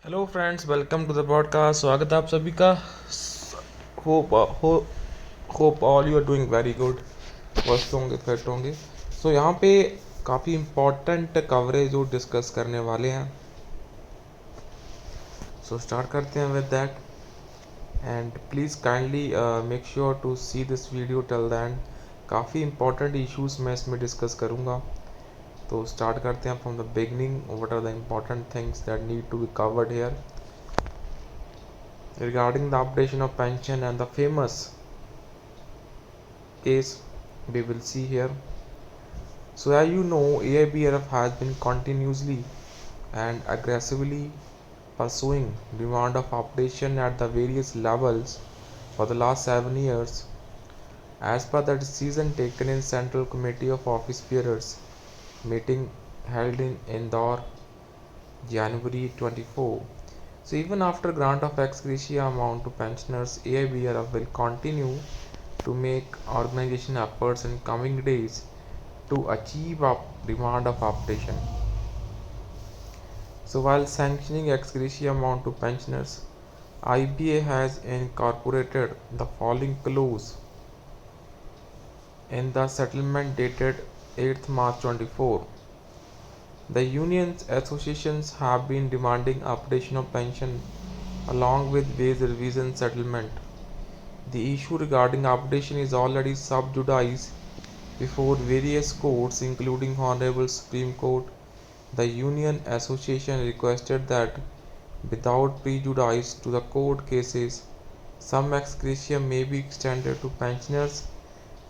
Hello friends, welcome to the podcast. स्वागत है आप सभी का। होप हो hope all you are doing very good. स्वस्थ होंगे, फिट होंगे। सो यहाँ पे काफ़ी इम्पोर्टेंट कवरेज जो डिस्कस करने वाले हैं। सो स्टार्ट करते हैं with that. And please kindly make sure to see this video till the end. काफ़ी इंपॉर्टेंट इश्यूज मैं इसमें डिस्कस करूँगा। तो स्टार्ट करते हैं from the beginning. What are the important things that need to be covered here regarding the updation of pension and the famous case we will see here. So as you know, AIBRF has been continuously and aggressively pursuing demand of updation at the various levels for the last 7 years. As per the decision taken in Central Committee of Office Bearers meeting held in Indore, January 24. So even after grant of ex gratia amount to pensioners, AIBRF will continue to make organization efforts in coming days to achieve a demand of updation. So while sanctioning ex gratia amount to pensioners, IBA has incorporated the following clause in the settlement dated 8th March 24. The unions associations have been demanding updation of pension along with wage revision settlement. The issue regarding updation is already sub judice before various courts including Honorable Supreme Court. The Union Association requested that without prejudice to the court cases, some ex gratia may be extended to pensioners,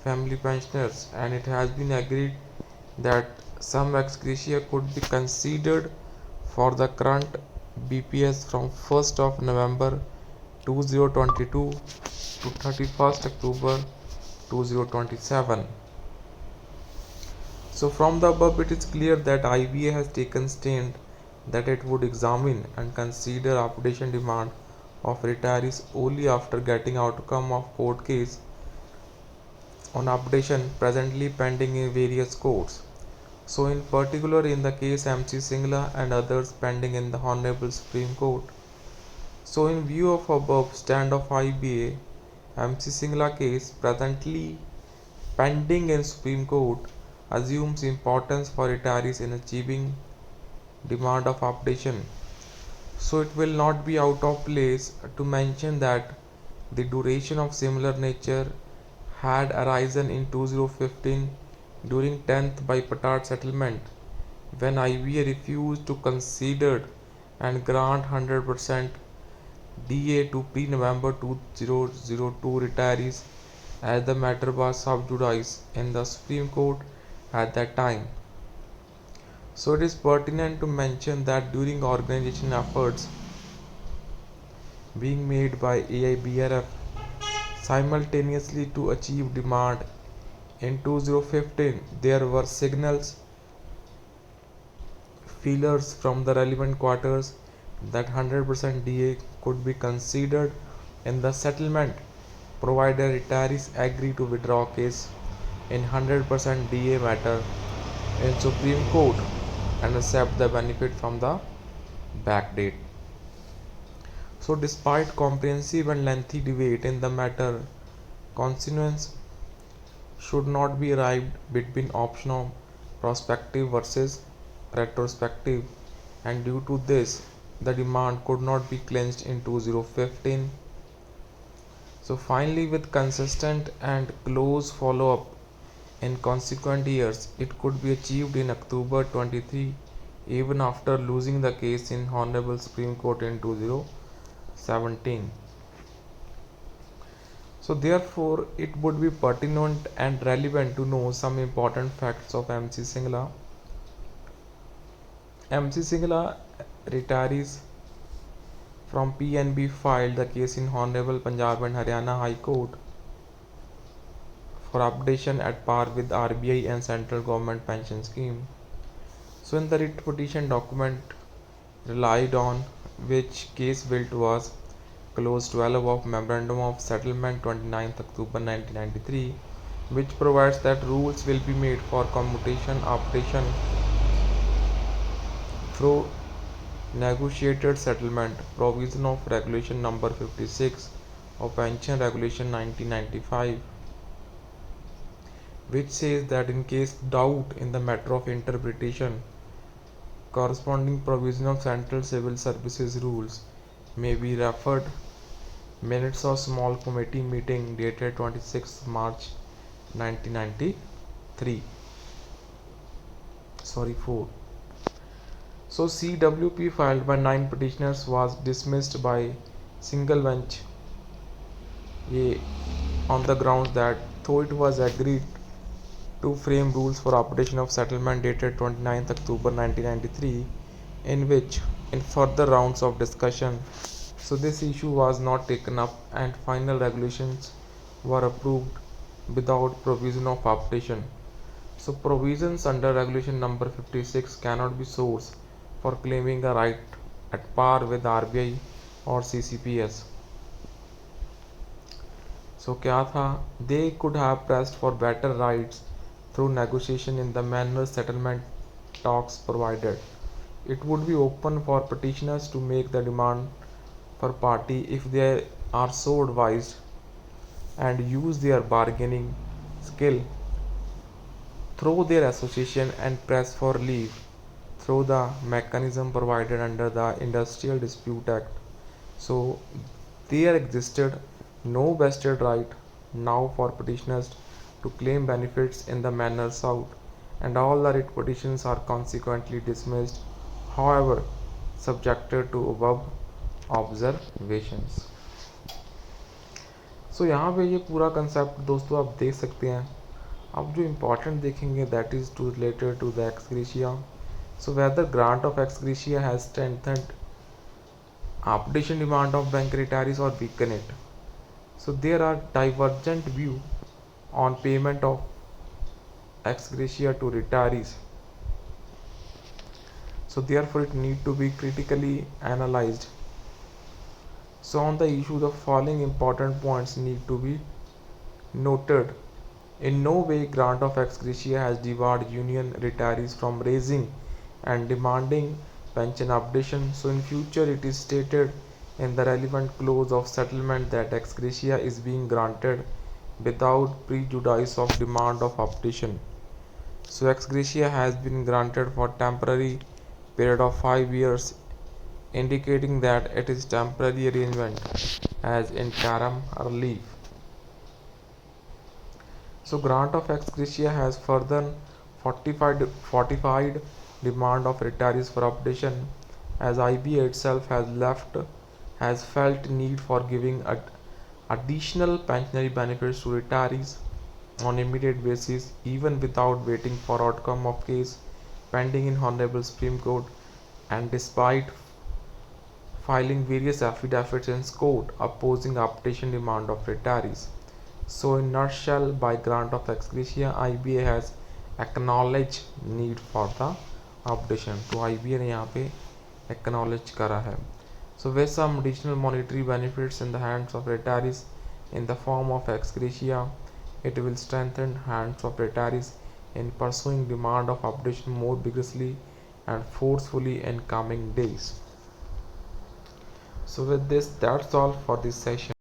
family pensioners, and it has been agreed that some ex gratia could be considered for the current BPS from 1st of November 2022 to 31st October 2027. So from the above it is clear that IBA has taken stand that it would examine and consider updation demand of retirees only after getting outcome of court case on updation presently pending in various courts. So in particular in the case MC Singla and others pending in the Honorable Supreme Court. So in view of above stand of IBA, MC Singla case presently pending in Supreme Court assumes importance for retirees in achieving demand of updation. So it will not be out of place to mention that the duration of similar nature had arisen in 2015 during 10th bipartite settlement when IBA refused to consider and grant 100% DA to pre-November 2002 retirees as the matter was sub judice in the Supreme Court at that time. So it is pertinent to mention that during organization efforts being made by AIBRF simultaneously to achieve demand in 2015, there were signals, feelers from the relevant quarters that 100% DA could be considered in the settlement provided retirees agree to withdraw case in 100% DA matter in Supreme Court and accept the benefit from the backdate. So, despite comprehensive and lengthy debate in the matter, consensus should not be arrived between option of prospective versus retrospective, and due to this, the demand could not be cleansed in 2015. So, finally, with consistent and close follow up in consequent years, it could be achieved in October 23 even after losing the case in Honorable Supreme Court in 2017. So therefore it would be pertinent and relevant to know some important facts of MC Singla. MC Singla retirees from PNB filed the case in Honorable Punjab and Haryana High Court for updation at par with RBI and central government pension scheme. So in the writ petition document relied on which case built was clause 12 of memorandum of settlement 29th October 1993, which provides that rules will be made for commutation updation through negotiated settlement provision of regulation number 56 of pension regulation 1995, which says that in case doubt in the matter of interpretation, corresponding provision of Central Civil Services rules may be referred. Minutes of small committee meeting dated 26 March 1993. 4. So CWP filed by 9 petitioners was dismissed by single bench A on the grounds that though it was agreed to frame rules for application of settlement dated 29 October 1993, in which in further rounds of discussion, so this issue was not taken up and final regulations were approved without provision of application. So provisions under regulation number 56 cannot be source for claiming a right at par with RBI or CCPS. So क्या था? They could have pressed for better rights through negotiation in the manner settlement talks provided. It would be open for petitioners to make the demand per party if they are so advised and use their bargaining skill through their association and press for leave through the mechanism provided under the Industrial Dispute Act. So there existed no vested right now for petitioners to claim benefits in the manner sought, and all the writ petitions are consequently dismissed, however subjected to above observations. सो यहाँ पे ये पूरा concept दोस्तों आप देख सकते हैं. अब जो इम्पोर्टेंट देखेंगे that is to related to the ex gratia. So whether grant of ex gratia has strengthened application demand of bank retirees or weaken it. So there are divergent view on payment of ex gratia to retirees. So therefore it need to be critically analyzed. So on the issue, the following important points need to be noted. In no way grant of ex gratia has debarred union retirees from raising and demanding pension updation. So in future it is stated in the relevant clause of settlement that ex gratia is being granted without prejudice of demand of updation. So ex gratia has been granted for temporary period of 5 years, indicating that it is temporary arrangement as interim relief. So grant of ex gratia has further fortified demand of retirees for updation, as IBA itself has felt need for giving additional pensionary benefits to retirees on immediate basis, even without waiting for outcome of case pending in Honorable Supreme Court, and despite filing various affidavits in court opposing updation demand of retirees. So in nutshell, by grant of ex gratia, IBA has acknowledged need for the updation. तो IBA ने यहाँ पे acknowledge करा है. So with some additional monetary benefits in the hands of retirees in the form of ex gratia, it will strengthen hands of retirees in pursuing demand of updation more vigorously and forcefully in coming days. So with this, that's all for this session.